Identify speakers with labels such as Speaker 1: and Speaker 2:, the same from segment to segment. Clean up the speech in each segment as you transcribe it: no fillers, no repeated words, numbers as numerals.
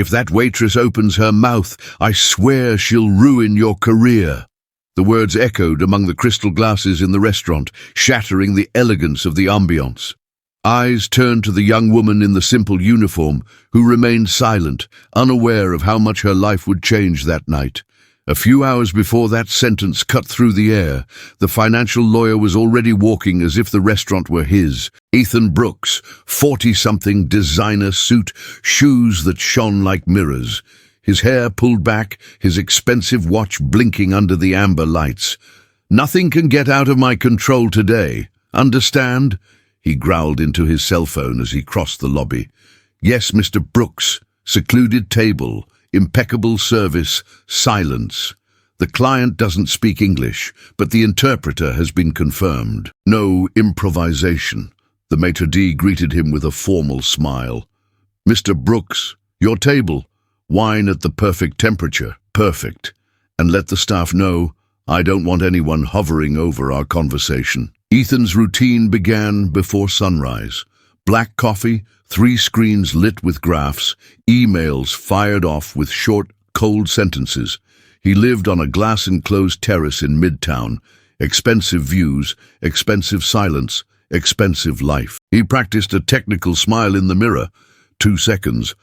Speaker 1: If that waitress opens her mouth, I swear she'll ruin your career." The words echoed among the crystal glasses in the restaurant, shattering the elegance of the ambience. Eyes turned to the young woman in the simple uniform, who remained silent, unaware of how much her life would change that night. A few hours before that sentence cut through the air, the financial lawyer was already walking as if the restaurant were his. Ethan Brooks, 40-something, designer suit, shoes that shone like mirrors. His hair pulled back, his expensive watch blinking under the amber lights. "Nothing can get out of my control today. Understand?" He growled into his cell phone as he crossed the lobby. "Yes, Mr. Brooks. Secluded table. Impeccable service, silence. The client doesn't speak English, but the interpreter has been confirmed. No improvisation." The maitre d' greeted him with a formal smile. "Mr. Brooks, your table. Wine at the perfect temperature. Perfect. And let the staff know, I don't want anyone hovering over our conversation." Ethan's routine began before sunrise. Black coffee, 3 screens lit with graphs, emails fired off with short, cold sentences. He lived on a glass-enclosed terrace in Midtown. Expensive views, expensive silence, expensive life. He practiced a technical smile in the mirror. 2 seconds,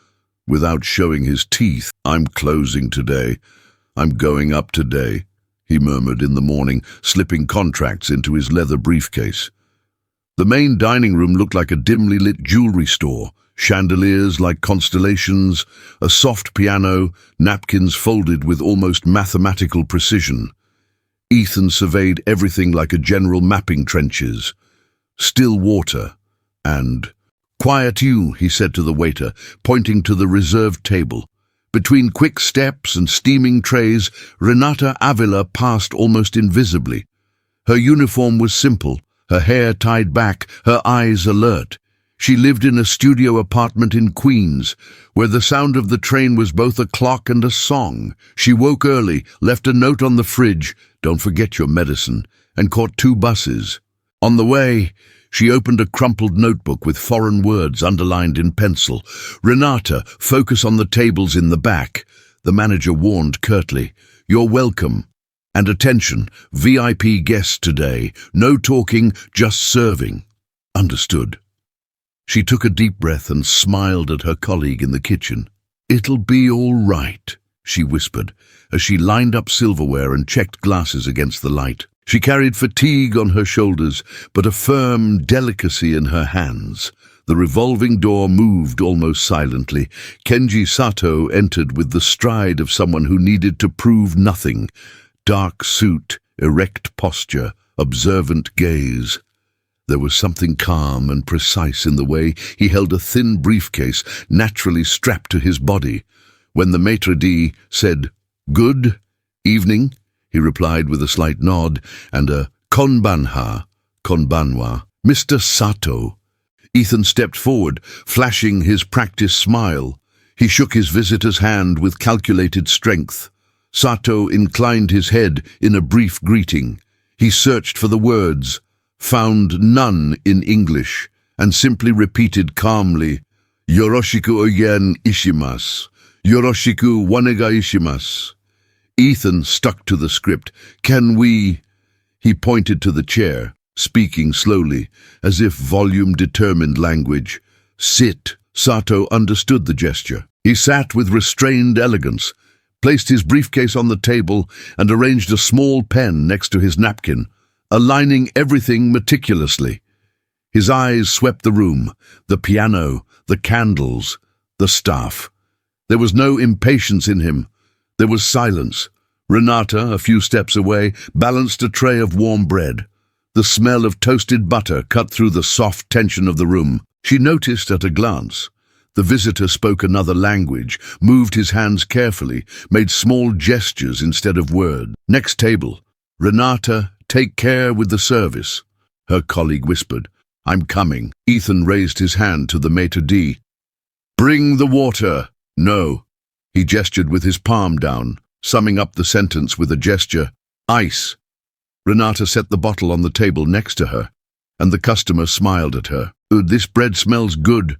Speaker 1: without showing his teeth. "I'm closing today. I'm going up today," he murmured in the morning, slipping contracts into his leather briefcase. The main dining room looked like a dimly lit jewelry store, chandeliers like constellations, a soft piano, napkins folded with almost mathematical precision. Ethan surveyed everything like a general mapping trenches. Still water, and "Quiet you," he said to the waiter, pointing to the reserved table. Between quick steps and steaming trays, Renata Avila passed almost invisibly. Her uniform was simple, her hair tied back, her eyes alert. She lived in a studio apartment in Queens, where the sound of the train was both a clock and a song. She woke early, left a note on the fridge, "Don't forget your medicine," and caught 2 buses. On the way, she opened a crumpled notebook with foreign words underlined in pencil. "Renata, focus on the tables in the back." The manager warned curtly, "You're welcome. And attention, VIP guests today. No talking, just serving." "Understood." She took a deep breath and smiled at her colleague in the kitchen. "It'll be all right," she whispered, as she lined up silverware and checked glasses against the light. She carried fatigue on her shoulders, but a firm delicacy in her hands. The revolving door moved almost silently. Kenji Sato entered with the stride of someone who needed to prove nothing. Dark suit, erect posture, observant gaze. There was something calm and precise in the way he held a thin briefcase naturally strapped to his body. When the maitre d' said, "Good evening," he replied with a slight nod and a "Konbanha," konbanwa. "Mr. Sato." Ethan stepped forward, flashing his practiced smile. He shook his visitor's hand with calculated strength. Sato inclined his head in a brief greeting. He searched for the words, found none in English, and simply repeated calmly, "Yoroshiku oyen ishimasu. Yoroshiku onegai ishimasu." Ethan stuck to the script. "Can we—" He pointed to the chair, speaking slowly, as if volume determined language. "Sit." Sato understood the gesture. He sat with restrained elegance, placed his briefcase on the table, and arranged a small pen next to his napkin, aligning everything meticulously. His eyes swept the room, the piano, the candles, the staff. There was no impatience in him. There was silence. Renata, a few steps away, balanced a tray of warm bread. The smell of toasted butter cut through the soft tension of the room. She noticed at a glance. The visitor spoke another language, moved his hands carefully, made small gestures instead of words. "Next table. Renata, take care with the service," her colleague whispered. "I'm coming." Ethan raised his hand to the maitre d'. "Bring the water." "No." He gestured with his palm down, summing up the sentence with a gesture. "Ice." Renata set the bottle on the table next to her, and the customer smiled at her. "This bread smells good.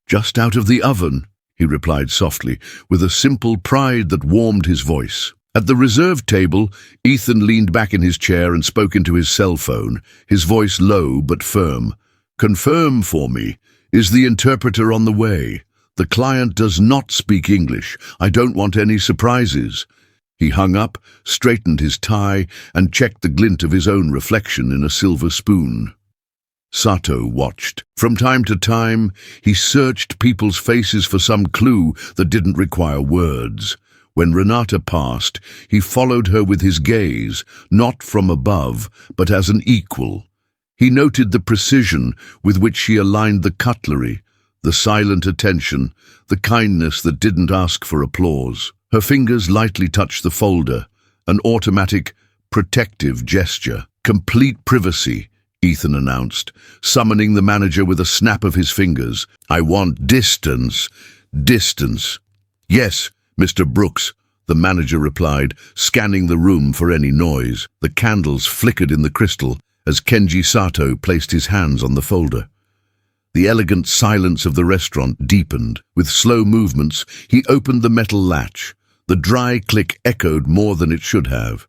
Speaker 1: Just out of the oven." he replied softly, with a simple pride that warmed his voice. At the reserved table, Ethan leaned back in his chair and spoke into his cell phone, his voice low but firm. "Confirm for me. Is the interpreter on the way? The client does not speak English. I don't want any surprises." He hung up, straightened his tie, and checked the glint of his own reflection in a silver spoon. Sato watched. From time to time, he searched people's faces for some clue that didn't require words. When Renata passed, he followed her with his gaze, not from above, but as an equal. He noted the precision with which she aligned the cutlery, the silent attention, the kindness that didn't ask for applause. Her fingers lightly touched the folder, an automatic, protective gesture. "Complete privacy," Ethan announced, summoning the manager with a snap of his fingers. "I want distance. Distance." "Yes, Mr. Brooks," the manager replied, scanning the room for any noise. The candles flickered in the crystal as Kenji Sato placed his hands on the folder. The elegant silence of the restaurant deepened. With slow movements, he opened the metal latch. The dry click echoed more than it should have.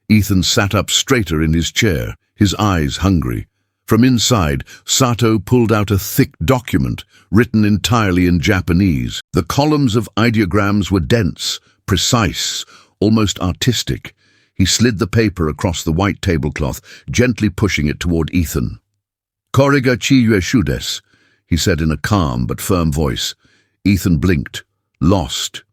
Speaker 1: Ethan sat up straighter in his chair, his eyes hungry. From inside, Sato pulled out a thick document, written entirely in Japanese. The columns of ideograms were dense, precise, almost artistic. He slid the paper across the white tablecloth, gently pushing it toward Ethan. "Kore ga chiyueshu desu," he said in a calm but firm voice. Ethan blinked, lost.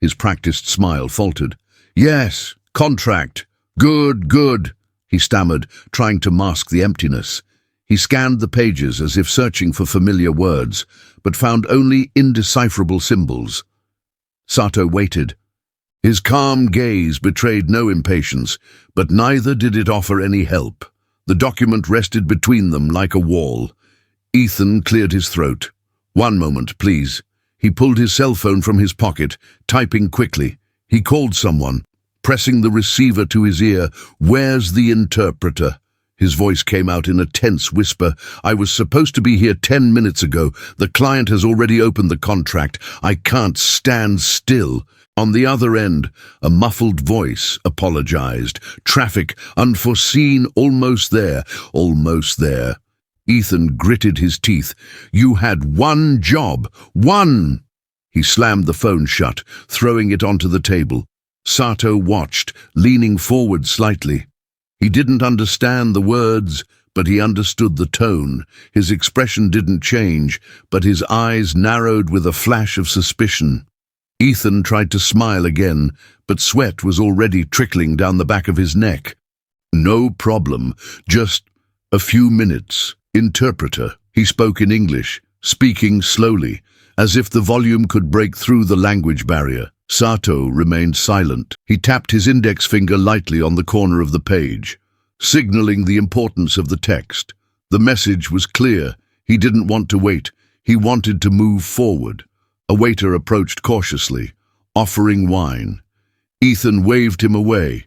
Speaker 1: His practiced smile faltered. "Yes, contract. Good, good," he stammered, trying to mask the emptiness. He scanned the pages as if searching for familiar words, but found only indecipherable symbols. Sato waited. His calm gaze betrayed no impatience, but neither did it offer any help. The document rested between them like a wall. Ethan cleared his throat. "One moment, please." He pulled his cell phone from his pocket, typing quickly. He called someone, pressing the receiver to his ear. "Where's the interpreter?" His voice came out in a tense whisper. "I was supposed to be here 10 minutes ago. The client has already opened the contract. I can't stand still." On the other end, a muffled voice apologized. "Traffic, unforeseen, almost there, almost there." Ethan gritted his teeth. "You had one job. One!" He slammed the phone shut, throwing it onto the table. Sato watched, leaning forward slightly. He didn't understand the words, but he understood the tone. His expression didn't change, but his eyes narrowed with a flash of suspicion. Ethan tried to smile again, but sweat was already trickling down the back of his neck. "No problem, just a few minutes." "Interpreter." He spoke in English, speaking slowly, as if the volume could break through the language barrier. Sato remained silent. He tapped his index finger lightly on the corner of the page, signaling the importance of the text. The message was clear. He didn't want to wait. He wanted to move forward. A waiter approached cautiously, offering wine. Ethan waved him away.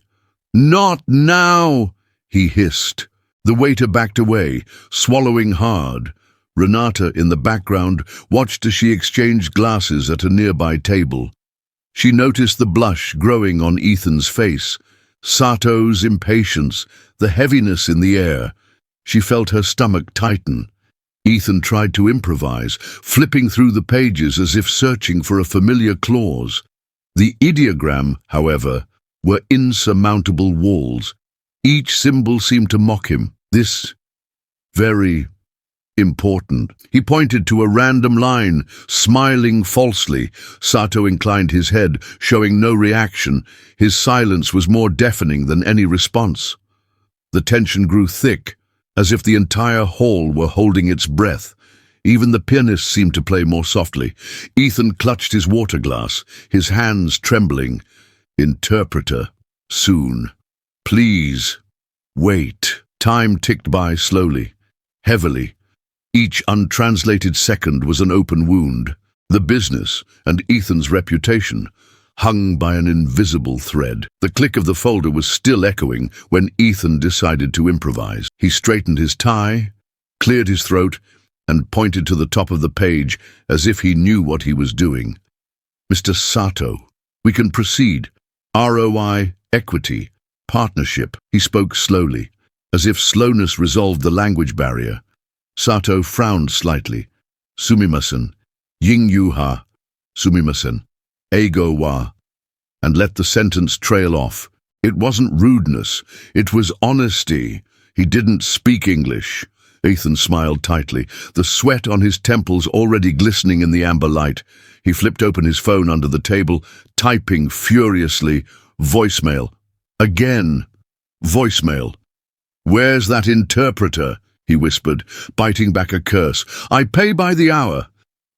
Speaker 1: "Not now!" he hissed. The waiter backed away, swallowing hard. Renata, in the background, watched as she exchanged glasses at a nearby table. She noticed the blush growing on Ethan's face, Sato's impatience, the heaviness in the air. She felt her stomach tighten. Ethan tried to improvise, flipping through the pages as if searching for a familiar clause. The ideogram, however, were insurmountable walls. Each symbol seemed to mock him. This very important. He pointed to a random line, smiling falsely. Sato inclined his head, showing no reaction. His silence was more deafening than any response. The tension grew thick, as if the entire hall were holding its breath. Even the pianist seemed to play more softly. Ethan clutched his water glass, his hands trembling. "Interpreter. Soon. Please. Wait." Time ticked by slowly, heavily. Each untranslated second was an open wound. The business, and Ethan's reputation, hung by an invisible thread. The click of the folder was still echoing when Ethan decided to improvise. He straightened his tie, cleared his throat, and pointed to the top of the page as if he knew what he was doing. Mr. Sato, we can proceed. ROI, equity, partnership. He spoke slowly, as if slowness resolved the language barrier. Sato frowned slightly. Sumimasen, Ying-Yuha, Sumimasen, Eigo wa, and let the sentence trail off. It wasn't rudeness, it was honesty. He didn't speak English. Ethan smiled tightly, the sweat on his temples already glistening in the amber light. He flipped open his phone under the table, typing furiously. Voicemail. Again. Voicemail. Where's that interpreter? He whispered, biting back a curse. I pay by the hour.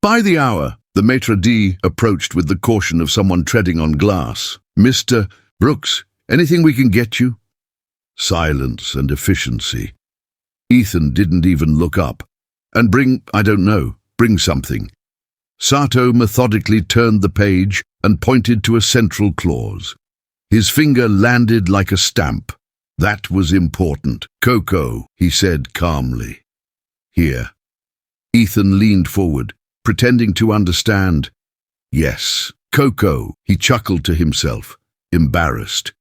Speaker 1: By the hour. The maitre d' approached with the caution of someone treading on glass. Mr. Brooks, anything we can get you? Silence and efficiency. Ethan didn't even look up. And bring something. Sato methodically turned the page and pointed to a central clause. His finger landed like a stamp. That was important. Coco, he said calmly. Here. Ethan leaned forward, pretending to understand. Yes, Coco, he chuckled to himself, embarrassed.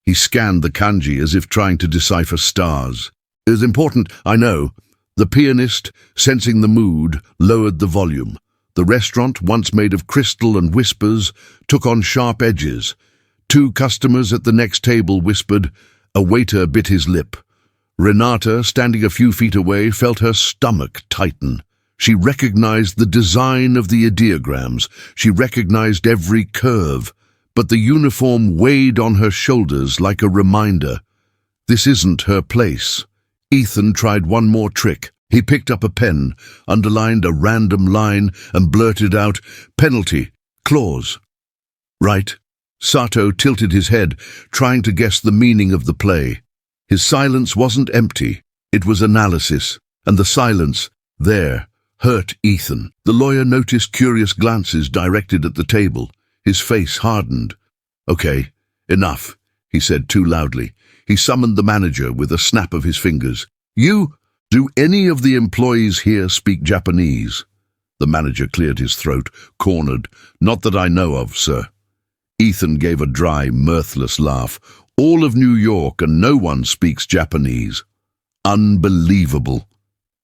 Speaker 1: He scanned the kanji as if trying to decipher stars. It was important, I know. The pianist, sensing the mood, lowered the volume. The restaurant, once made of crystal and whispers, took on sharp edges. 2 customers at the next table whispered. A waiter bit his lip. Renata, standing a few feet away, felt her stomach tighten. She recognized the design of the ideograms. She recognized every curve. But the uniform weighed on her shoulders like a reminder. This isn't her place. Ethan tried one more trick. He picked up a pen, underlined a random line, and blurted out, penalty, clause. Right. Sato tilted his head, trying to guess the meaning of the play. His silence wasn't empty. It was analysis, and the silence, there, hurt Ethan. The lawyer noticed curious glances directed at the table. His face hardened. Okay, enough, he said too loudly. He summoned the manager with a snap of his fingers. Do any of the employees here speak Japanese? The manager cleared his throat, cornered. Not that I know of, sir. Ethan gave a dry, mirthless laugh. All of New York and no one speaks Japanese. Unbelievable.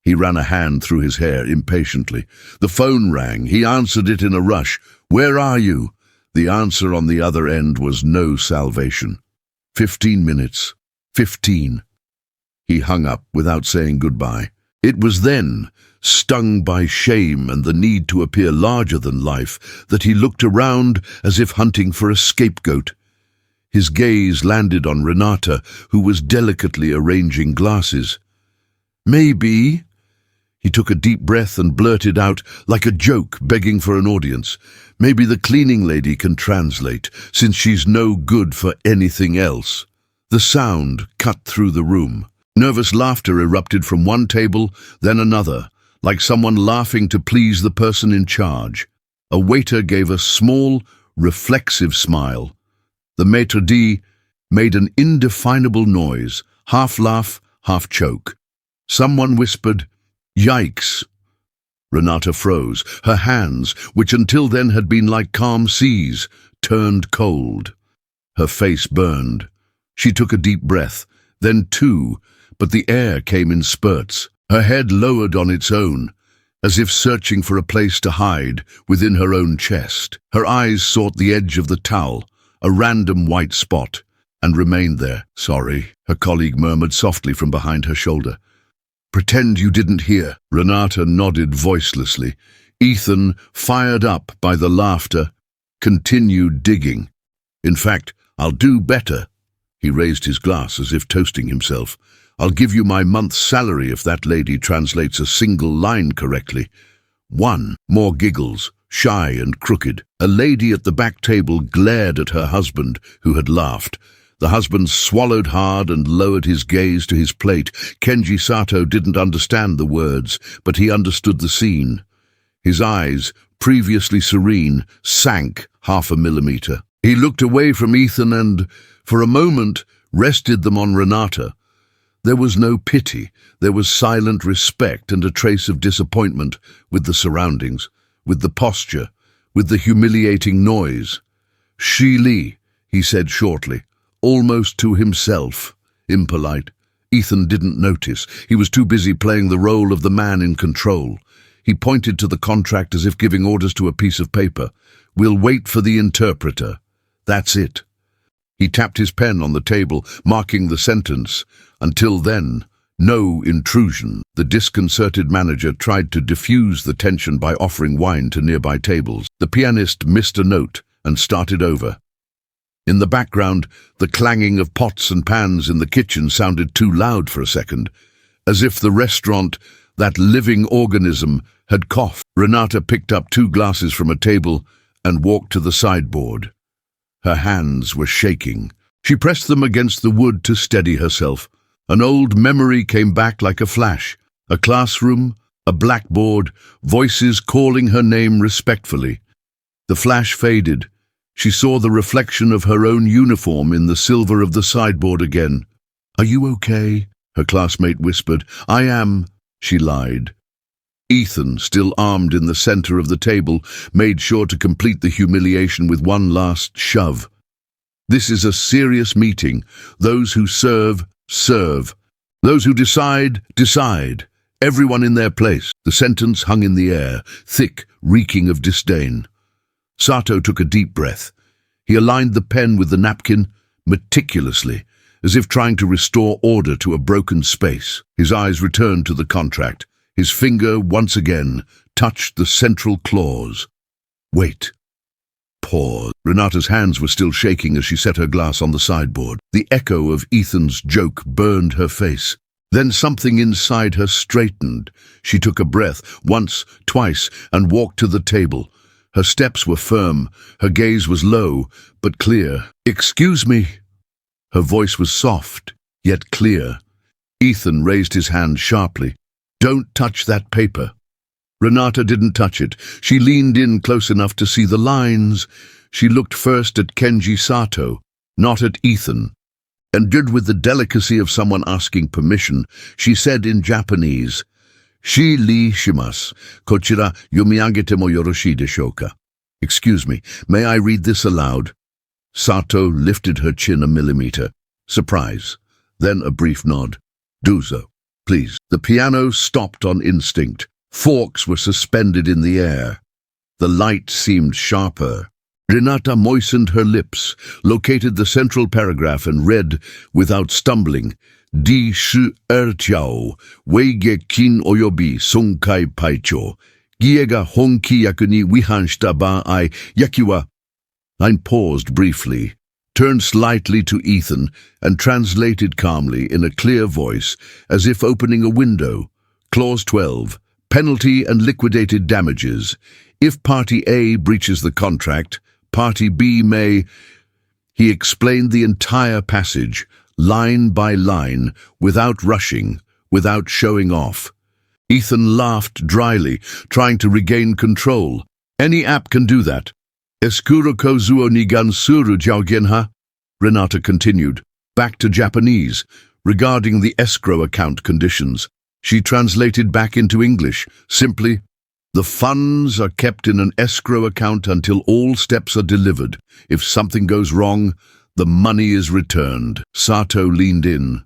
Speaker 1: He ran a hand through his hair impatiently. The phone rang. He answered it in a rush. Where are you? The answer on the other end was no salvation. 15 minutes. 15. He hung up without saying goodbye. It was then, stung by shame and the need to appear larger than life, that he looked around as if hunting for a scapegoat. His gaze landed on Renata, who was delicately arranging glasses. Maybe. He took a deep breath and blurted out, like a joke begging for an audience. Maybe the cleaning lady can translate, since she's no good for anything else. The sound cut through the room. Nervous laughter erupted from one table, then another, like someone laughing to please the person in charge. A waiter gave a small, reflexive smile. The maitre d' made an indefinable noise, half laugh, half choke. Someone whispered, "Yikes!" Renata froze. Her hands, which until then had been like calm seas, turned cold. Her face burned. She took a deep breath, then 2, but the air came in spurts. Her head lowered on its own, as if searching for a place to hide within her own chest. Her eyes sought the edge of the towel, a random white spot, and remained there. Sorry, her colleague murmured softly from behind her shoulder. Pretend you didn't hear. Renata nodded voicelessly. Ethan, fired up by the laughter, continued digging. In fact, I'll do better. He raised his glass as if toasting himself. I'll give you my month's salary if that lady translates a single line correctly. 1. More giggles, shy and crooked. A lady at the back table glared at her husband, who had laughed. The husband swallowed hard and lowered his gaze to his plate. Kenji Sato didn't understand the words, but he understood the scene. His eyes, previously serene, sank 0.5 millimeter. He looked away from Ethan and, for a moment, rested them on Renata. There was no pity, there was silent respect and a trace of disappointment with the surroundings, with the posture, with the humiliating noise. "Shi Li," he said shortly, almost to himself, impolite. Ethan didn't notice. He was too busy playing the role of the man in control. He pointed to the contract as if giving orders to a piece of paper. "We'll wait for the interpreter. That's it." He tapped his pen on the table, marking the sentence. Until then, no intrusion. The disconcerted manager tried to diffuse the tension by offering wine to nearby tables. The pianist missed a note and started over. In the background, the clanging of pots and pans in the kitchen sounded too loud for a second, as if the restaurant, that living organism, had coughed. Renata picked up 2 glasses from a table and walked to the sideboard. Her hands were shaking. She pressed them against the wood to steady herself. An old memory came back like a flash. A classroom, a blackboard, voices calling her name respectfully. The flash faded. She saw the reflection of her own uniform in the silver of the sideboard again. "Are you okay?" her classmate whispered. "I am," she lied. Ethan, still armed in the center of the table, made sure to complete the humiliation with one last shove. "This is a serious meeting. Those who serve, serve. Those who decide, decide. Everyone in their place." The sentence hung in the air, thick, reeking of disdain. Sato took a deep breath. He aligned the pen with the napkin meticulously, as if trying to restore order to a broken space. His eyes returned to the contract. His finger, once again, touched the central clause. Wait. Pause. Renata's hands were still shaking as she set her glass on the sideboard. The echo of Ethan's joke burned her face. Then something inside her straightened. She took a breath, once, twice, and walked to the table. Her steps were firm, her gaze was low, but clear. "Excuse me." Her voice was soft, yet clear. Ethan raised his hand sharply. "Don't touch that paper." Renata didn't touch it. She leaned in close enough to see the lines. She looked first at Kenji Sato, not at Ethan. And did with the delicacy of someone asking permission, she said in Japanese, "Shi Li shimasu. Kochira yomiagete mo yoroshii deshouka?" "Excuse me, may I read this aloud?" Sato lifted her chin a millimeter. Surprise. Then a brief nod. "Duzo, please." The piano stopped on instinct. Forks were suspended in the air. The light seemed sharper. Renata moistened her lips, located the central paragraph and read, without stumbling, "Di shu erchiao, weige kin oyobi sonkai paicho, gie ga honki yaku ni wihan shita ba yakiwa." I paused briefly, turned slightly to Ethan, and translated calmly in a clear voice, as if opening a window. Clause 12. Penalty and liquidated damages. If Party A breaches the contract, Party B may... He explained the entire passage, line by line, without rushing, without showing off. Ethan laughed dryly, trying to regain control. "Any app can do that." "Eskuro kozuo ni gansuru jiaogenha," Renata continued, back to Japanese, regarding the escrow account conditions. She translated back into English, simply, "The funds are kept in an escrow account until all steps are delivered. If something goes wrong, the money is returned." Sato leaned in.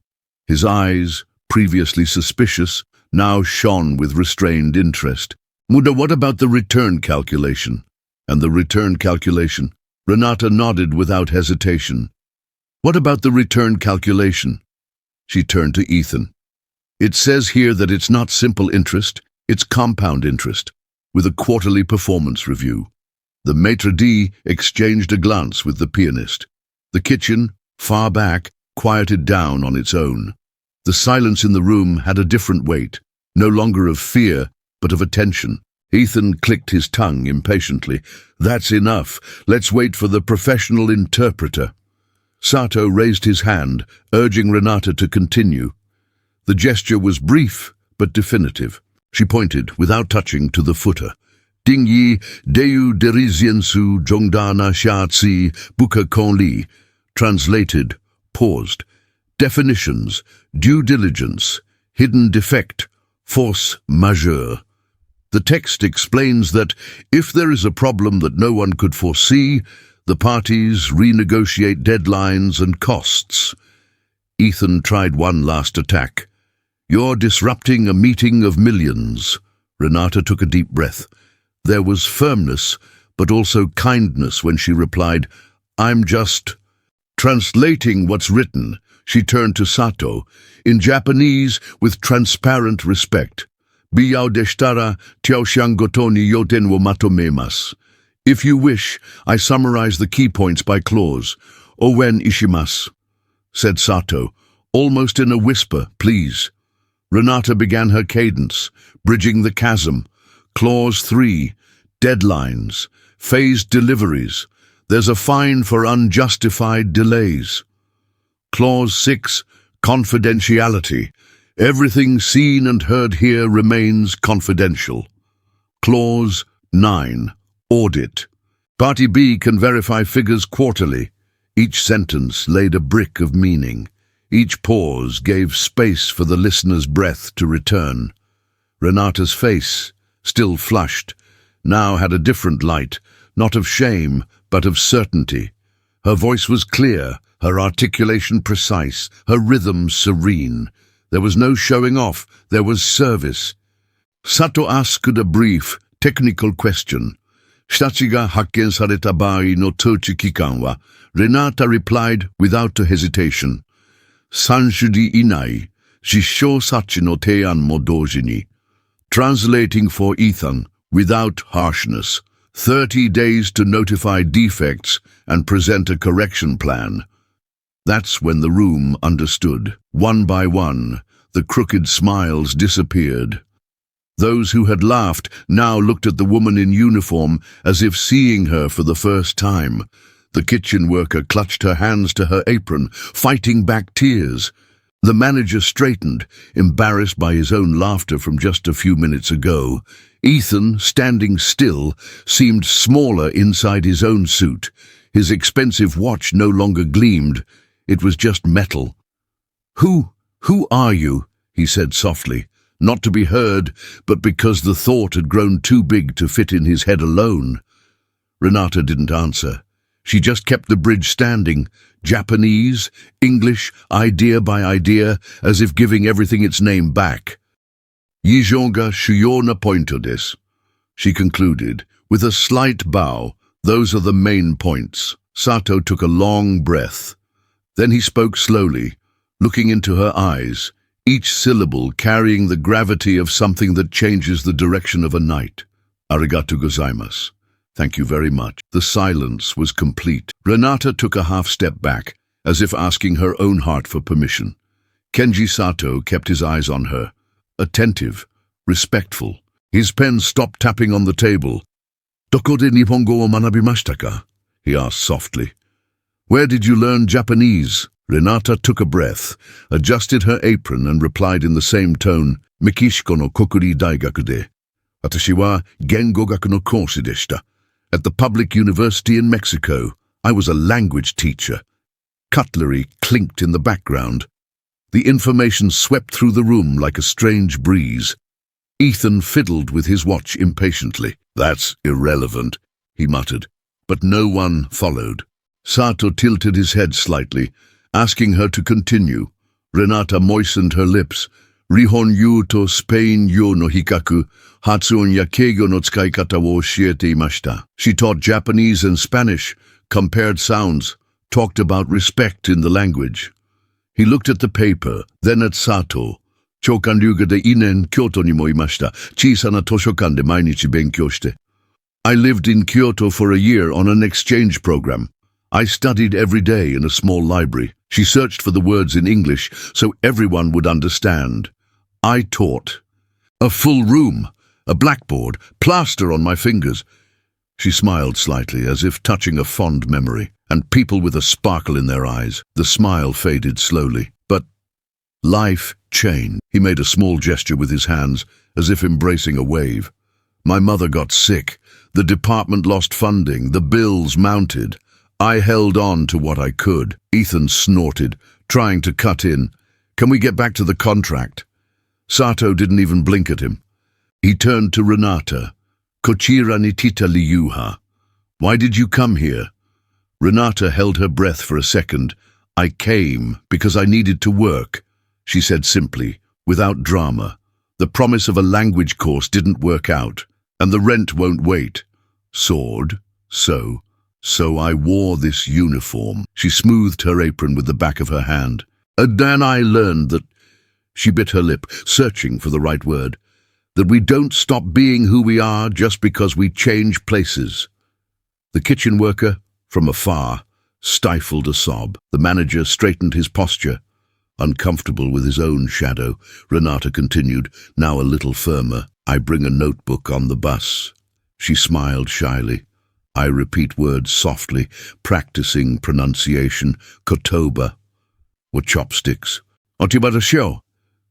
Speaker 1: His eyes, previously suspicious, now shone with restrained interest. "Muda, what about the return calculation?" "And the return calculation?" Renata nodded without hesitation. "What about the return calculation?" She turned to Ethan. "It says here that it's not simple interest, it's compound interest, with a quarterly performance review." The maitre d' exchanged a glance with the pianist. The kitchen, far back, quieted down on its own. The silence in the room had a different weight, no longer of fear, but of attention. Ethan clicked his tongue impatiently. "That's enough. Let's wait for the professional interpreter." Sato raised his hand, urging Renata to continue. The gesture was brief, but definitive. She pointed, without touching, to the footer. "Dingyi Deu Deriziensu Jongdana Shatsi Buka Konli," translated, paused. Definitions: due diligence, hidden defect, force majeure. The text explains that if there is a problem that no one could foresee, the parties renegotiate deadlines and costs. Ethan tried one last attack. "You're disrupting a meeting of millions." Renata took a deep breath. There was firmness, but also kindness when she replied, "I'm just translating what's written." She turned to Sato, in Japanese with transparent respect. "Biyao deshtara tiaoshan goto ni yoten wo matomemasu." If you wish, I summarize the key points by clause. "Owen ishimasu," said Sato, almost in a whisper, "please." Renata began her cadence, bridging the chasm. Clause 3, deadlines, phased deliveries. There's a fine for unjustified delays. Clause 6, confidentiality. Everything seen and heard here remains confidential. Clause 9, audit. Party B can verify figures quarterly. Each sentence laid a brick of meaning. Each pause gave space for the listener's breath to return. Renata's face, still flushed, now had a different light, not of shame, but of certainty. Her voice was clear, her articulation precise, her rhythm serene. There was no showing off, there was service. Sato asked a brief, technical question. "Shitachi ga hakken sareta baai no touchi kikan wa?" Renata replied without a hesitation. "30 inai, jissho sachi no teian mo doji ni." Translating for Ethan, without harshness, 30 days to notify defects and present a correction plan. That's when the room understood. One by one, the crooked smiles disappeared. Those who had laughed now looked at the woman in uniform as if seeing her for the first time. The kitchen worker clutched her hands to her apron, fighting back tears. The manager straightened, embarrassed by his own laughter from just a few minutes ago. Ethan, standing still, seemed smaller inside his own suit. His expensive watch no longer gleamed. It was just metal. Who are you?" he said softly, not to be heard, but because the thought had grown too big to fit in his head alone. Renata didn't answer. She just kept the bridge standing, Japanese, English, idea by idea, as if giving everything its name back. "Yijon ga shuyo na pointo desu," she concluded, with a slight bow. "Those are the main points." Sato took a long breath. Then he spoke slowly, looking into her eyes, each syllable carrying the gravity of something that changes the direction of a night. "Arigatou gozaimasu. Thank you very much." The silence was complete. Renata took a half-step back, as if asking her own heart for permission. Kenji Sato kept his eyes on her, attentive, respectful. His pen stopped tapping on the table. "Doko de Nihongo o manabimashita ka?" he asked softly. "Where did you learn Japanese?" Renata took a breath, adjusted her apron and replied in the same tone, "Mekishiko no Kokuri Daigaku de. Watashi wa gengogaku no koushi deshita." At the public university in Mexico, I was a language teacher. Cutlery clinked in the background. The information swept through the room like a strange breeze. Ethan fiddled with his watch impatiently. "That's irrelevant," he muttered, but no one followed. Sato tilted his head slightly, asking her to continue. Renata moistened her lips. "Rihon yu to Spain yu no hikaku, hatsuon ya keigo no tsukaikata wo oshiete imashita." She taught Japanese and Spanish, compared sounds, talked about respect in the language. He looked at the paper, then at Sato. "Chokanryuga de inen Kyoto ni mo imashita, chisana toshokan de mainichi benkyou shite." "I lived in Kyoto for a year on an exchange program. I studied every day in a small library." She searched for the words in English so everyone would understand. "I taught. A full room, a blackboard, plaster on my fingers." She smiled slightly, as if touching a fond memory, and people with a sparkle in their eyes. The smile faded slowly. "But life changed." He made a small gesture with his hands, as if embracing a wave. "My mother got sick. The department lost funding. The bills mounted. I held on to what I could." Ethan snorted. trying to cut in. Can we get back to the contract? Sato didn't even blink at him. He turned to Renata. Kochira ni tita liuha. Why did you come here? Renata held her breath for a second. I came because I needed to work, she said simply, without drama. The promise of a language course didn't work out, and the rent won't wait. Sword, so I wore this uniform. She smoothed her apron with the back of her hand. And then I learned that, she bit her lip, searching for the right word, that we don't stop being who we are just because we change places. The kitchen worker, from afar, stifled a sob. The manager straightened his posture. Uncomfortable with his own shadow, Renata continued, now a little firmer. I bring a notebook on the bus. She smiled shyly. I repeat words softly, practicing pronunciation. Kotoba. Or chopsticks. Otibarasho.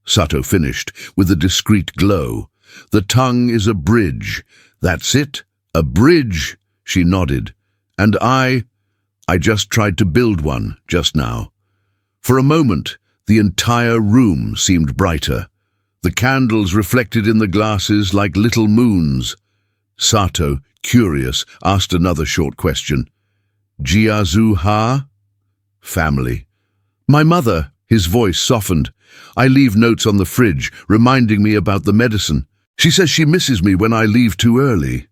Speaker 1: Sato finished, with a discreet glow. The tongue is a bridge. That's it? A bridge? She nodded. And I just tried to build one, just now. For a moment, the entire room seemed brighter. The candles reflected in the glasses like little moons. Sato, curious, asked another short question. Jiazu ha? Family. My mother, his voice softened. I leave notes on the fridge, reminding me about the medicine. She says she misses me when I leave too early.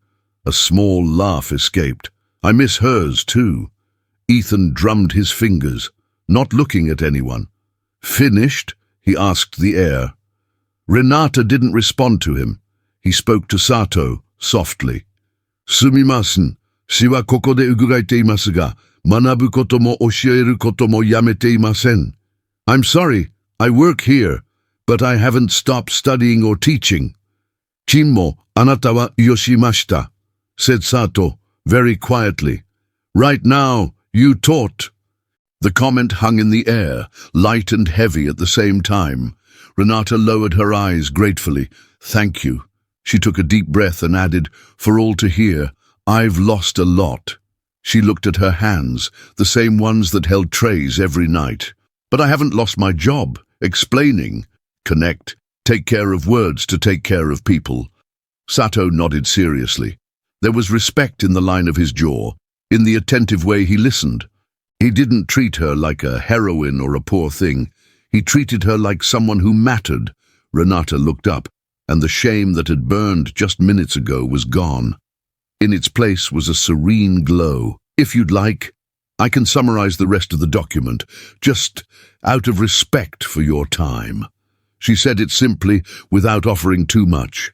Speaker 1: A small laugh escaped. I miss hers, too. Ethan drummed his fingers, not looking at anyone. Finished? He asked the air. Renata didn't respond to him. He spoke to Sato, softly. Sumimasen, shi wa koko de uguraite imasu ga, manabu koto mo oshieru koto mo yamete imasen. I'm sorry, I work here, but I haven't stopped studying or teaching. Chinmo, anata wa yoshimashita, said Sato, very quietly. Right now, you taught. The comment hung in the air, light and heavy at the same time. Renata lowered her eyes gratefully. Thank you. She took a deep breath and added, for all to hear, I've lost a lot. She looked at her hands, the same ones that held trays every night. But I haven't lost my job, explaining. Connect, take care of words to take care of people. Sato nodded seriously. There was respect in the line of his jaw, in the attentive way he listened. He didn't treat her like a heroine or a poor thing. He treated her like someone who mattered. Renata looked up, and the shame that had burned just minutes ago was gone. In its place was a serene glow. If you'd like, I can summarize the rest of the document, just out of respect for your time. She said it simply, without offering too much.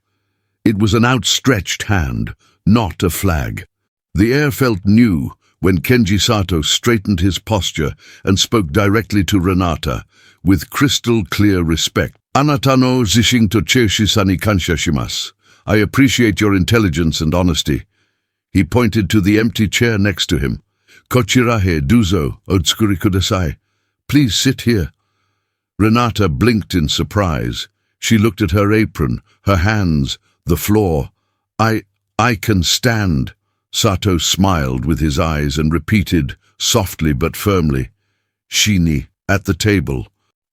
Speaker 1: It was an outstretched hand, not a flag. The air felt new when Kenji Sato straightened his posture and spoke directly to Renata, with crystal-clear respect. Anata no zishin to cheishi-san ni kansha shimasu. I appreciate your intelligence and honesty. He pointed to the empty chair next to him. Kochirahe duzo otsukuri kudasai. Please sit here. Renata blinked in surprise. She looked at her apron, her hands, the floor. I can stand. Sato smiled with his eyes and repeated, softly but firmly, Shini, at the table.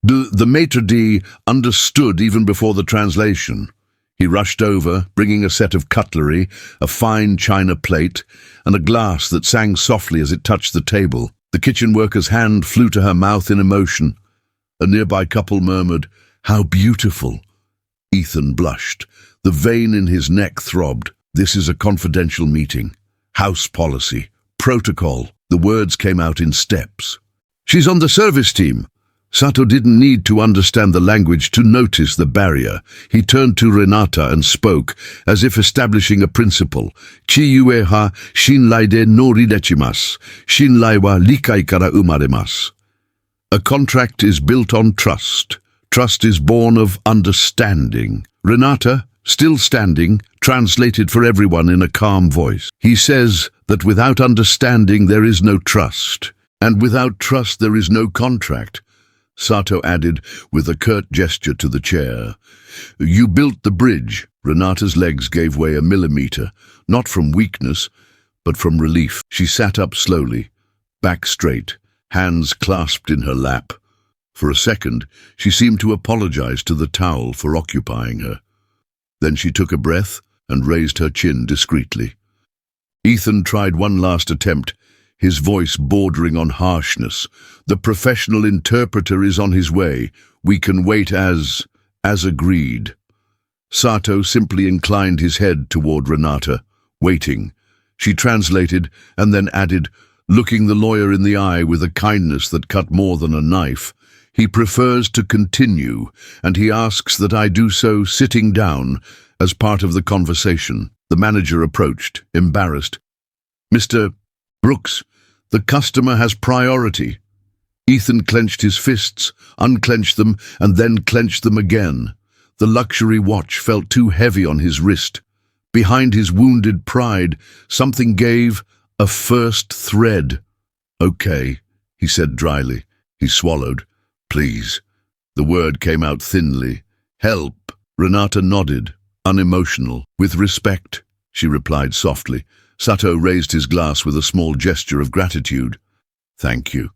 Speaker 1: The maitre d' understood even before the translation. He rushed over, bringing a set of cutlery, a fine china plate, and a glass that sang softly as it touched the table. The kitchen worker's hand flew to her mouth in emotion. A nearby couple murmured, How beautiful! Ethan blushed. The vein in his neck throbbed. This is a confidential meeting. House policy. Protocol. The words came out in steps. She's on the service team. Sato didn't need to understand the language to notice the barrier. He turned to Renata and spoke, as if establishing a principle. Chiyue ha shinrai de no ridechimasu. Shinrai wa likai kara umaremasu. A contract is built on trust. Trust is born of understanding. Renata, still standing, translated for everyone in a calm voice. He says that without understanding there is no trust, and without trust there is no contract. Sato added, with a curt gesture to the chair. You built the bridge. Renata's legs gave way a millimeter, not from weakness, but from relief. She sat up slowly, back straight, hands clasped in her lap. For a second, she seemed to apologize to the towel for occupying her. Then she took a breath and raised her chin discreetly. Ethan tried one last attempt, his voice bordering on harshness. "The professional interpreter is on his way. We can wait as agreed." Sato simply inclined his head toward Renata, waiting. She translated and then added, looking the lawyer in the eye with a kindness that cut more than a knife, "He prefers to continue, and he asks that I do so sitting down as part of the conversation." The manager approached, embarrassed. "Mr. Brooks, the customer has priority." Ethan clenched his fists, unclenched them, and then clenched them again. The luxury watch felt too heavy on his wrist. Behind his wounded pride, something gave a first thread. "Okay," he said dryly. He swallowed. "Please." The word came out thinly. "Help." Renata nodded, unemotional. "With respect," she replied softly. Sato raised his glass with a small gesture of gratitude. "Thank you."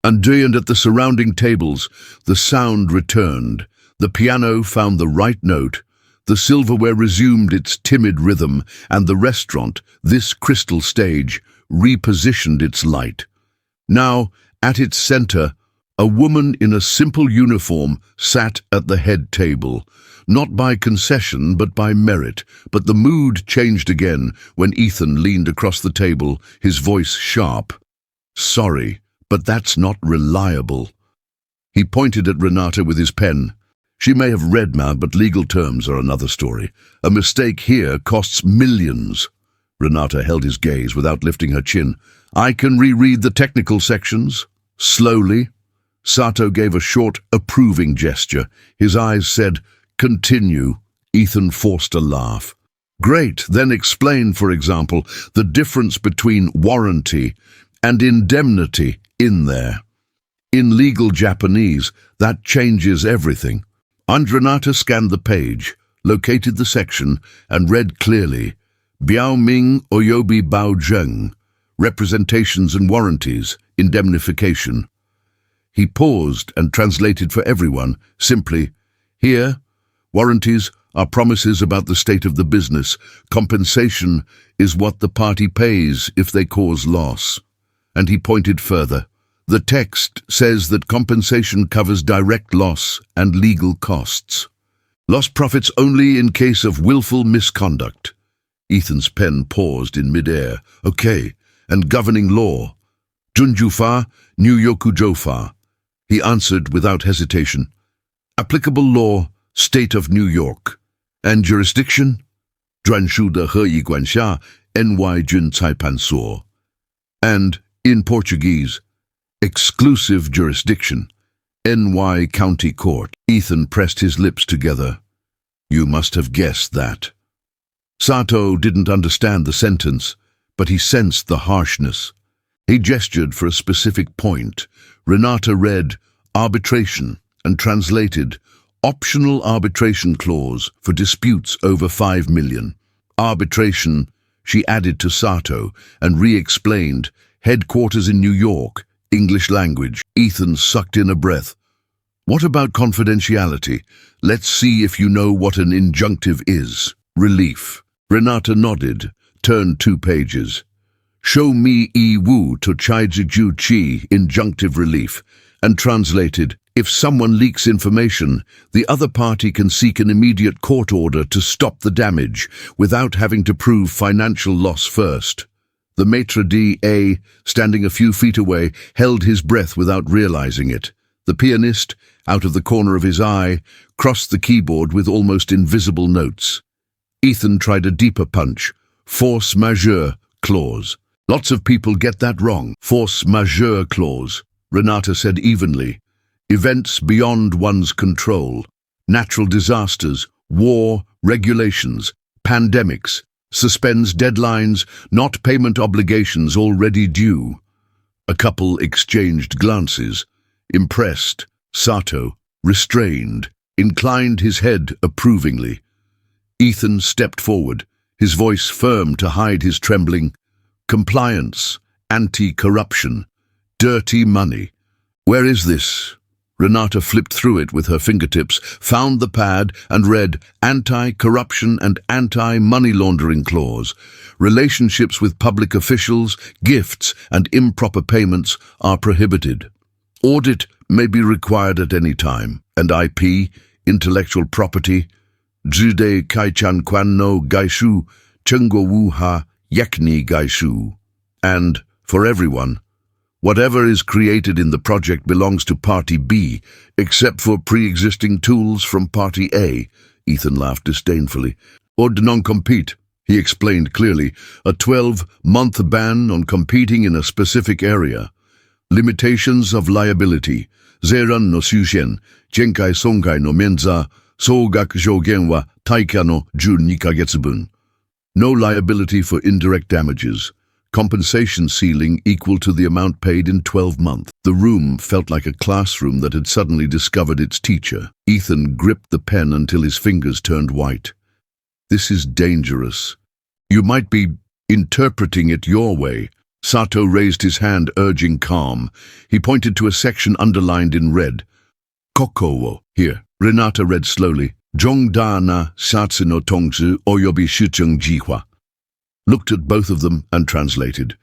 Speaker 1: And at the surrounding tables, the sound returned. The piano found the right note, the silverware resumed its timid rhythm, and the restaurant, this crystal stage, repositioned its light. Now, at its center, a woman in a simple uniform sat at the head table, not by concession but by merit. But the mood changed again when Ethan leaned across the table, his voice sharp. "Sorry, but that's not reliable." He pointed at Renata with his pen. She may have read math, but legal terms are another story. A mistake here costs millions. Renata held his gaze without lifting her chin. "I can reread the technical sections." Slowly. Sato gave a short, approving gesture. His eyes said, "Continue." Ethan forced a laugh. "Great, then explain, for example, the difference between warranty and indemnity in there." In legal Japanese, that changes everything. And Renata scanned the page, located the section, and read clearly, "Biao Ming Oyobi Bao Zheng, representations and warranties, indemnification." He paused and translated for everyone, simply, "Here, warranties are promises about the state of the business. Compensation is what the party pays if they cause loss." And he pointed further. "The text says that compensation covers direct loss and legal costs. Lost profits only in case of willful misconduct." Ethan's pen paused in midair. "Okay, and governing law?" "Junjufa, Nyuyokujofa." He answered without hesitation. "Applicable law, State of New York." "And jurisdiction?" "Dranshu de He Guansha, Ny Jun Caipansuo." And, in Portuguese, "Exclusive jurisdiction, NY County Court." Ethan pressed his lips together. "You must have guessed that." Sato didn't understand the sentence, but he sensed the harshness. He gestured for a specific point. Renata read, "Arbitration," and translated, "Optional arbitration clause for disputes over 5 million. Arbitration," she added to Sato, and re-explained, "Headquarters in New York, English language." Ethan sucked in a breath. "What about confidentiality? Let's see if you know what an injunctive is." "Relief." Renata nodded, turned 2 pages. "Show me Wu to Chaiziju Chi, injunctive relief," and translated, "If someone leaks information, the other party can seek an immediate court order to stop the damage without having to prove financial loss first." The maitre d', standing a few feet away, held his breath without realizing it. The pianist, out of the corner of his eye, crossed the keyboard with almost invisible notes. Ethan tried a deeper punch. "Force majeure clause." "Lots of people get that wrong." "Force majeure clause," Renata said evenly. "Events beyond one's control. Natural disasters, war, regulations, pandemics. Suspends deadlines, not payment obligations already due." A couple exchanged glances. Impressed, Sato, restrained, inclined his head approvingly. Ethan stepped forward, his voice firm to hide his trembling. "Compliance, anti-corruption, dirty money. Where is this?" Renata flipped through it with her fingertips, found the pad, and read anti-corruption and anti-money laundering clause. Relationships with public officials, gifts, and improper payments are prohibited. Audit may be required at any time, and IP, intellectual property, Jude Kaichan Kwan no Gaishu, Chenggo Wu Ha Yakni Gaishu, and, for everyone, whatever is created in the project belongs to Party B, except for pre-existing tools from Party A. Ethan laughed disdainfully. Or non-compete, he explained clearly, a 12-month ban on competing in a specific area. Limitations of liability. Zeran no Sushen, Jenkai Sonkai no Menza, Sogak Jogen wa Taika no 12 kagetsubun. No liability for indirect damages. Compensation ceiling equal to the amount paid in 12 months. The room felt like a classroom that had suddenly discovered its teacher. Ethan gripped the pen until his fingers turned white. This is dangerous. You might be interpreting it your way. Sato raised his hand, urging calm. He pointed to a section underlined in red. Kokowo. Here. Renata read slowly. Zhongda na satsu no tongzu oyobi shucheng jihua. Looked at both of them and translated.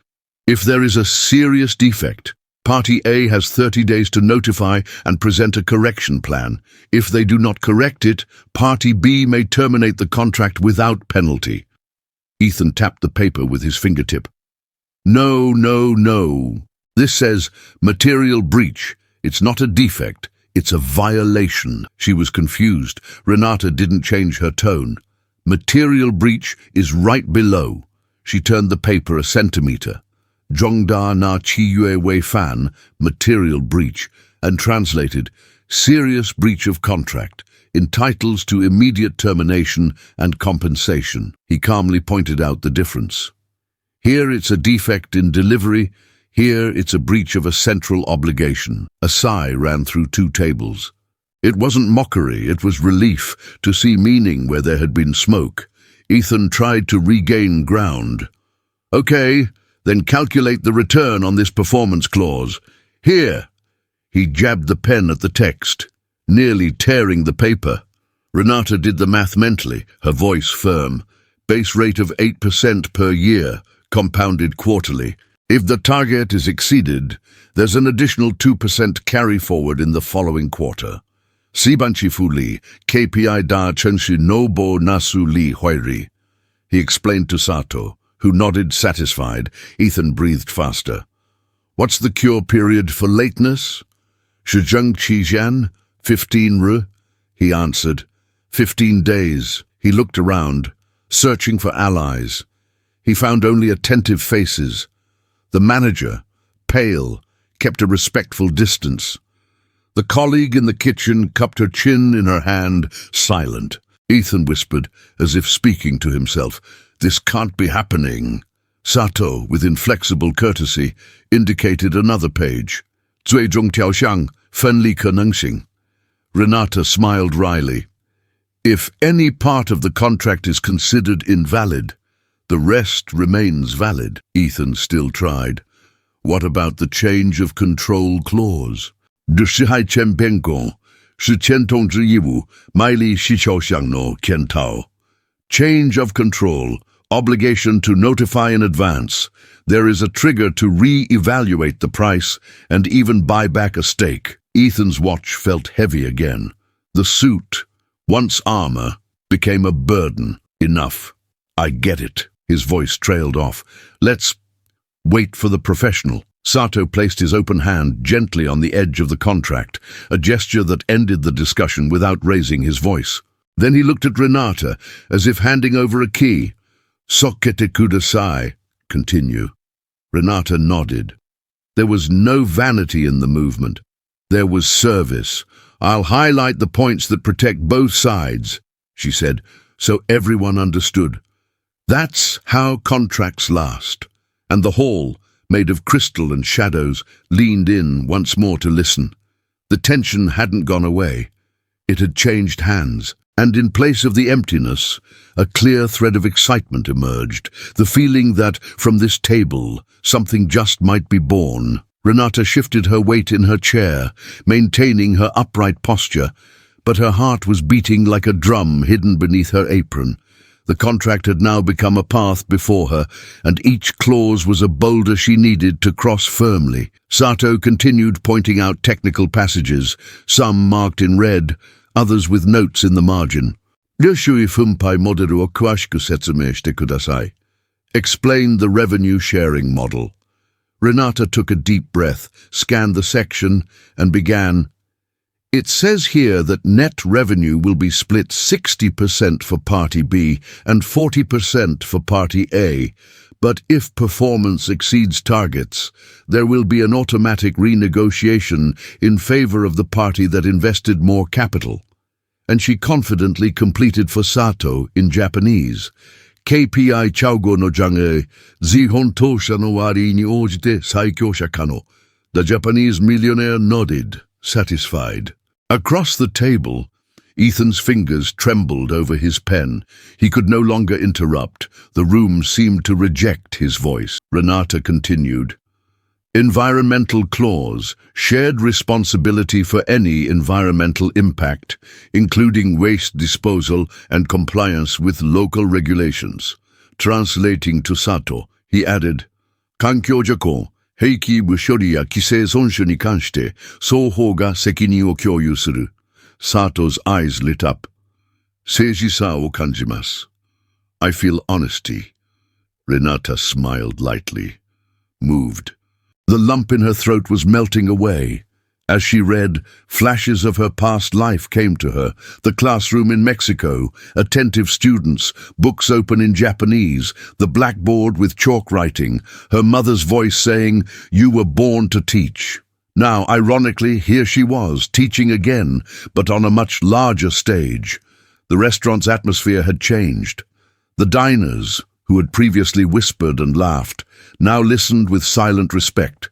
Speaker 1: If there is a serious defect, Party A has 30 days to notify and present a correction plan. If they do not correct it, Party B may terminate the contract without penalty. Ethan tapped the paper with his fingertip. No, no, no. This says material breach. It's not a defect. It's a violation. She was confused. Renata didn't change her tone. Material breach is right below. She turned the paper a centimeter. Zhongda na Chiyue Wei Fan, material breach, and translated, serious breach of contract, entitles to immediate termination and compensation. He calmly pointed out the difference. Here it's a defect in delivery, here it's a breach of a central obligation. A sigh ran through two tables. It wasn't mockery, it was relief to see meaning where there had been smoke. Ethan tried to regain ground. Okay, then calculate the return on this performance clause. Here. He jabbed the pen at the text, nearly tearing the paper. Renata did the math mentally, her voice firm. Base rate of 8% per year, compounded quarterly. If the target is exceeded, there's an additional 2% carry forward in the following quarter. Sibanchi Fu Li, KPI da Chenshi Nobo Nasu Li Huiri. He explained to Sato, who nodded satisfied. Ethan breathed faster. What's the cure period for lateness? Shizheng Qijian, 15 Ru, he answered. 15 days. He looked around, searching for allies. He found only attentive faces. The manager, pale, kept a respectful distance. The colleague in the kitchen cupped her chin in her hand, silent. Ethan whispered, as if speaking to himself, "This can't be happening." Sato, with inflexible courtesy, indicated another page. 最终条项分离可能性. Renata smiled wryly. If any part of the contract is considered invalid, the rest remains valid. Ethan still tried. What about the change of control clause? 的是海前变更是签通知义务卖力需求项的检讨 Change of control, obligation to notify in advance. There is a trigger to re-evaluate the price and even buy back a stake. Ethan's watch felt heavy again. The suit, once armor, became a burden. Enough. I get it. His voice trailed off. Let's wait for the professional. Sato placed his open hand gently on the edge of the contract, a gesture that ended the discussion without raising his voice. Then he looked at Renata, as if handing over a key. Sokete kudasai. Continue. Renata nodded. There was no vanity in the movement. There was service. I'll highlight the points that protect both sides, she said, so everyone understood. That's how contracts last. And the hall, made of crystal and shadows, leaned in once more to listen. The tension hadn't gone away. It had changed hands, and in place of the emptiness, a clear thread of excitement emerged, the feeling that, from this table, something just might be born. Renata shifted her weight in her chair, maintaining her upright posture, but her heart was beating like a drum hidden beneath her apron. The contract had now become a path before her, and each clause was a boulder she needed to cross firmly. Sato continued pointing out technical passages, some marked in red, others with notes in the margin. Explained the revenue-sharing model. Renata took a deep breath, scanned the section, and began. It says here that net revenue will be split 60% for Party B and 40% for Party A, but if performance exceeds targets, there will be an automatic renegotiation in favor of the party that invested more capital. And she confidently completed for Sato in Japanese. KPI chaugo no jange, zi hontosha no wari ni ojite saikyosha kano. The Japanese millionaire nodded, satisfied. Across the table, Ethan's fingers trembled over his pen. He could no longer interrupt. The room seemed to reject his voice. Renata continued. Environmental clause, shared responsibility for any environmental impact, including waste disposal and compliance with local regulations. Translating to Sato, he added, Kankyo jako, heiki bushori ya kisei sonshu ni kanshite, sohou ga sekirin o kyoyu suru. Sato's eyes lit up. Seiji-sa o kanjimasu. I feel honesty. Renata smiled lightly, moved. The lump in her throat was melting away. As she read, flashes of her past life came to her. The classroom in Mexico, attentive students, books open in Japanese, the blackboard with chalk writing, her mother's voice saying, "You were born to teach." Now, ironically, here she was, teaching again, but on a much larger stage. The restaurant's atmosphere had changed. The diners, who had previously whispered and laughed, now listened with silent respect.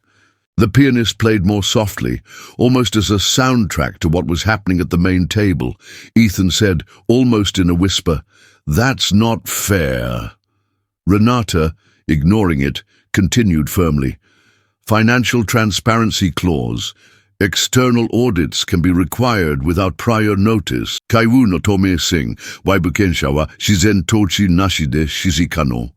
Speaker 1: The pianist played more softly, almost as a soundtrack to what was happening at the main table. Ethan said, almost in a whisper, "That's not fair." Renata, ignoring it, continued firmly. Financial transparency clause. External audits can be required without prior notice. Kaiwu no tomei-sing, waibukensha wa shizen tochi nashi de shizikano.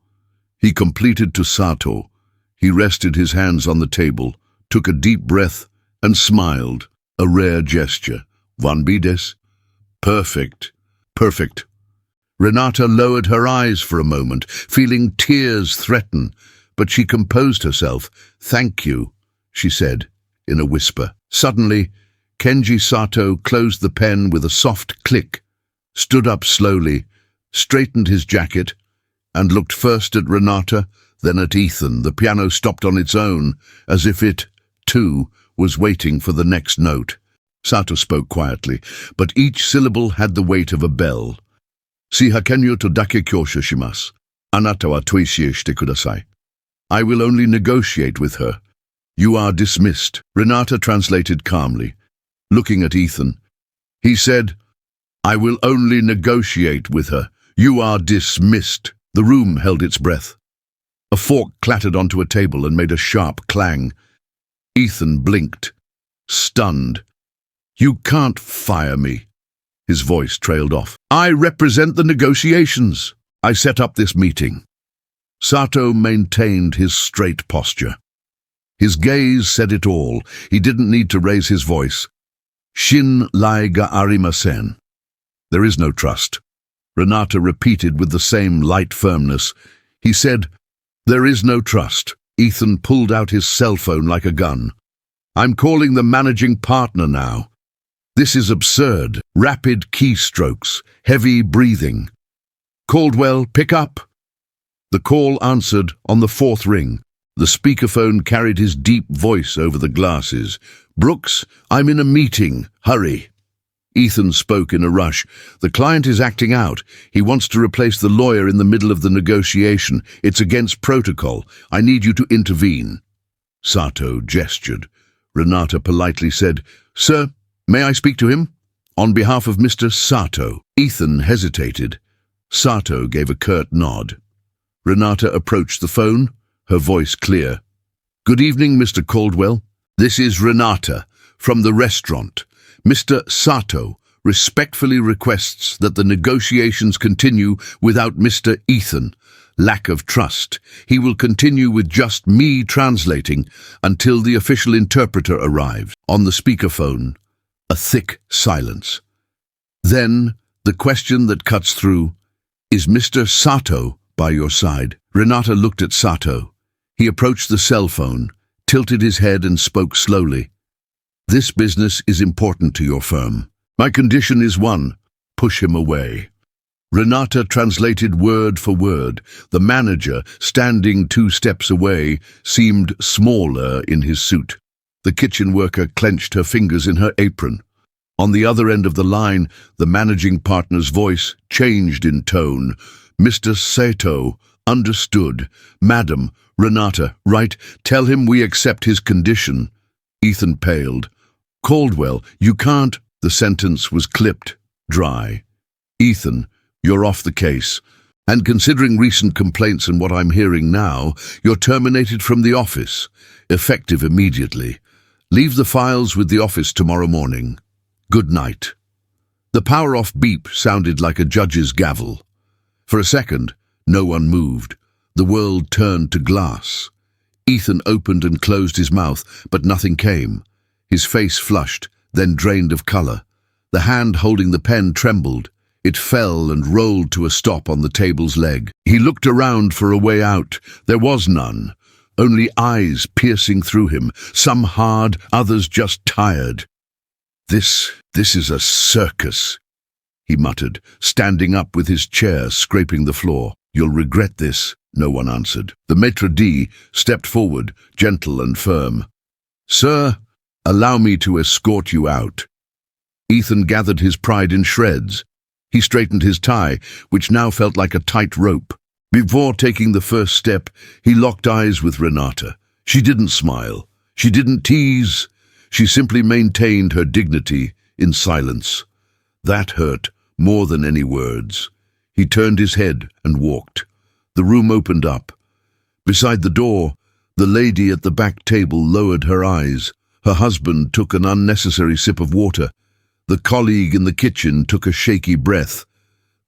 Speaker 1: He completed to Sato. He rested his hands on the table, took a deep breath, and smiled, a rare gesture. Wanbi desu? Perfect. Perfect. Renata lowered her eyes for a moment, feeling tears threaten, but she composed herself. "Thank you," she said, in a whisper. Suddenly, Kenji Sato closed the pen with a soft click, stood up slowly, straightened his jacket, and looked first at Renata, then at Ethan. The piano stopped on its own, as if it, too, was waiting for the next note. Sato spoke quietly, but each syllable had the weight of a bell. "Si hakenyo to dake kyosho shimasu. Anata wa toishie shite kudasai." I will only negotiate with her. You are dismissed. Renata translated calmly, looking at Ethan. He said, I will only negotiate with her. You are dismissed. The room held its breath. A fork clattered onto a table and made a sharp clang. Ethan blinked, stunned. You can't fire me. His voice trailed off. I represent the negotiations. I set up this meeting. Sato maintained his straight posture. His gaze said it all. He didn't need to raise his voice. Shin lai ga arimasen. There is no trust. Renata repeated with the same light firmness. He said, there is no trust. Ethan pulled out his cell phone like a gun. I'm calling the managing partner now. This is absurd. Rapid keystrokes, heavy breathing. Caldwell, pick up. The call answered on the fourth ring. The speakerphone carried his deep voice over the glasses. Brooks, I'm in a meeting. Hurry. Ethan spoke in a rush. The client is acting out. He wants to replace the lawyer in the middle of the negotiation. It's against protocol. I need you to intervene. Sato gestured. Renata politely said, Sir, may I speak to him? On behalf of Mr. Sato. Ethan hesitated. Sato gave a curt nod. Renata approached the phone, her voice clear. Good evening, Mr. Caldwell. This is Renata from the restaurant. Mr. Sato respectfully requests that the negotiations continue without Mr. Ethan. Lack of trust. He will continue with just me translating until the official interpreter arrives. On the speakerphone, a thick silence. Then, the question that cuts through, is Mr. Sato by your side? Renata looked at Sato. He approached the cell phone, tilted his head and spoke slowly. This business is important to your firm. My condition is one, push him away. Renata translated word for word. The manager, standing 2 steps away, seemed smaller in his suit. The kitchen worker clenched her fingers in her apron. On the other end of the line, the managing partner's voice changed in tone. Mr. Sato understood. Madam, Renata, right, tell him we accept his condition. Ethan paled. Caldwell, you can't. The sentence was clipped, dry. Ethan, you're off the case. And considering recent complaints and what I'm hearing now, you're terminated from the office, effective immediately. Leave the files with the office tomorrow morning. Good night. The power-off beep sounded like a judge's gavel. For a second, no one moved. The world turned to glass. Ethan opened and closed his mouth, but nothing came. His face flushed, then drained of color. The hand holding the pen trembled. It fell and rolled to a stop on the table's leg. He looked around for a way out. There was none. Only eyes piercing through him, some hard, others just tired. This is a circus, he muttered, standing up with his chair scraping the floor. You'll regret this, no one answered. The maitre d' stepped forward, gentle and firm. Sir, allow me to escort you out. Ethan gathered his pride in shreds. He straightened his tie, which now felt like a tight rope. Before taking the first step, he locked eyes with Renata. She didn't smile. She didn't tease. She simply maintained her dignity in silence. That hurt more than any words. He turned his head and walked. The room opened up. Beside the door, the lady at the back table lowered her eyes. Her husband took an unnecessary sip of water. The colleague in the kitchen took a shaky breath.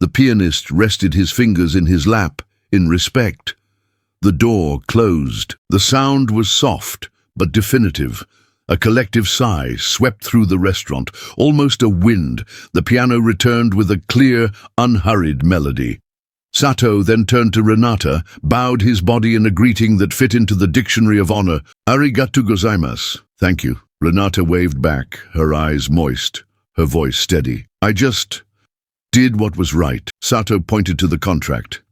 Speaker 1: The pianist rested his fingers in his lap, in respect. The door closed. The sound was soft, but definitive. A collective sigh swept through the restaurant, almost a wind. The piano returned with a clear, unhurried melody. Sato then turned to Renata, bowed his body in a greeting that fit into the dictionary of honor. Arigatou gozaimasu. Thank you. Renata waved back, her eyes moist, her voice steady. I just did what was right. Sato pointed to the contract.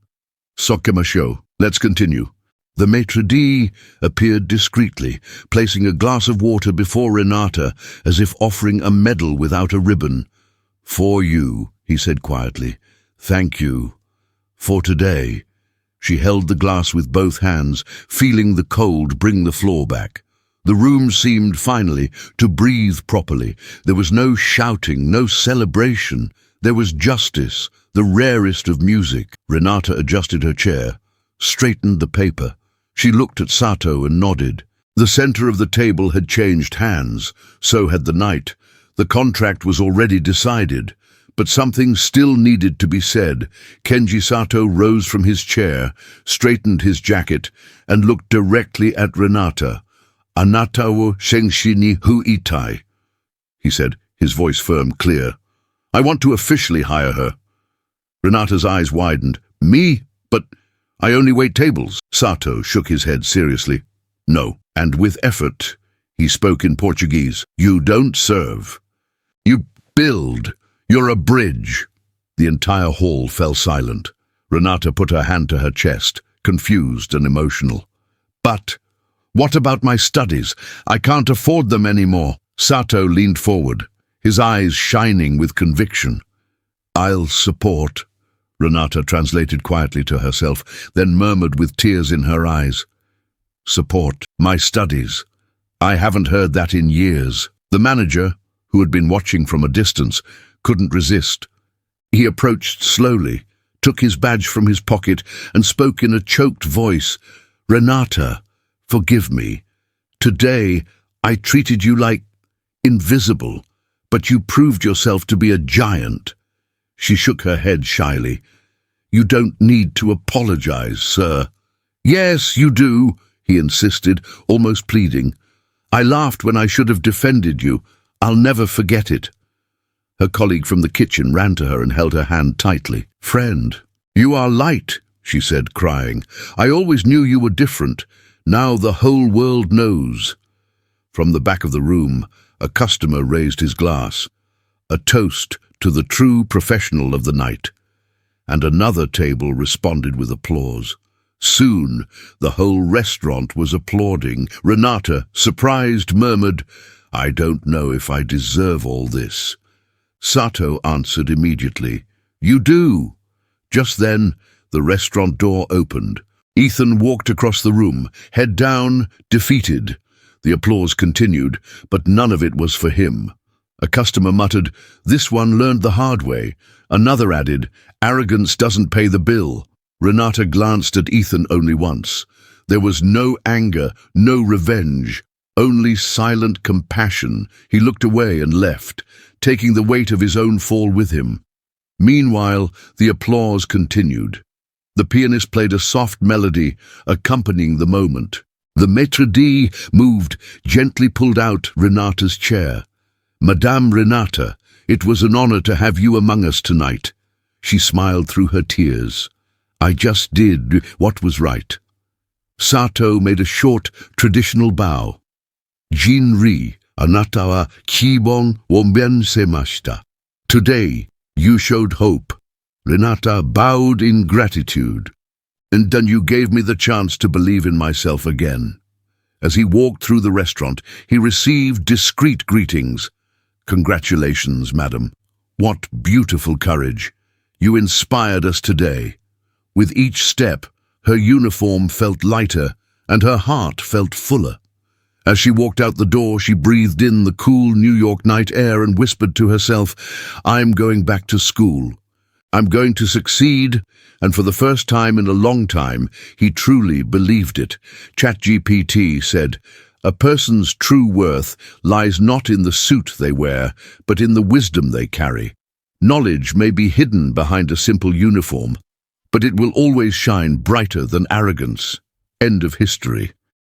Speaker 1: Sokemashou. Let's continue. The maitre d' appeared discreetly, placing a glass of water before Renata as if offering a medal without a ribbon. For you, he said quietly. Thank you. For today. She held the glass with both hands, feeling the cold bring the floor back. The room seemed finally to breathe properly. There was no shouting, no celebration. There was justice, the rarest of music. Renata adjusted her chair, straightened the paper. She looked at Sato and nodded. The center of the table had changed hands. So had the night. The contract was already decided. But something still needed to be said. Kenji Sato rose from his chair, straightened his jacket, and looked directly at Renata. Anata wo senshi ni huitai, he said, his voice firm, clear. I want to officially hire her. Renata's eyes widened. Me? But I only wait tables. Sato shook his head seriously. No. And with effort, he spoke in Portuguese. You don't serve. You build. You're a bridge. The entire hall fell silent. Renata put her hand to her chest, confused and emotional. But what about my studies? I can't afford them anymore. Sato leaned forward, his eyes shining with conviction. I'll support, Renata translated quietly to herself, then murmured with tears in her eyes. Support my studies. I haven't heard that in years. The manager, who had been watching from a distance, couldn't resist. He approached slowly, took his badge from his pocket, and spoke in a choked voice. Renata, forgive me. Today, I treated you like invisible, but you proved yourself to be a giant." She shook her head shyly. "You don't need to apologize, sir." "Yes, you do," he insisted, almost pleading. "I laughed when I should have defended you. I'll never forget it." Her colleague from the kitchen ran to her and held her hand tightly. "Friend, you are light," she said, crying. "I always knew you were different. Now the whole world knows." From the back of the room, a customer raised his glass, a toast to the true professional of the night, and another table responded with applause. Soon, the whole restaurant was applauding. Renata, surprised, murmured, "I don't know if I deserve all this." Sato answered immediately, "You do." Just then, the restaurant door opened. Ethan walked across the room, head down, defeated. The applause continued, but none of it was for him. A customer muttered, "This one learned the hard way." Another added, "Arrogance doesn't pay the bill." Renata glanced at Ethan only once. There was no anger, no revenge, only silent compassion. He looked away and left, taking the weight of his own fall with him. Meanwhile, the applause continued. The pianist played a soft melody, accompanying the moment. The maître d' moved, gently pulled out Renata's chair. "Madame Renata, it was an honor to have you among us tonight." She smiled through her tears. "I just did what was right." Sato made a short, traditional bow. "Jinri, anata wa kibon wo bensemashita." Today, you showed hope. Renata bowed in gratitude. "And then you gave me the chance to believe in myself again." As he walked through the restaurant, he received discreet greetings. "Congratulations, madam. What beautiful courage. You inspired us today." With each step, her uniform felt lighter and her heart felt fuller. As she walked out the door, she breathed in the cool New York night air and whispered to herself, "I'm going back to school. I'm going to succeed," and for the first time in a long time, he truly believed it. ChatGPT said, "A person's true worth lies not in the suit they wear, but in the wisdom they carry. Knowledge may be hidden behind a simple uniform, but it will always shine brighter than arrogance." End of history.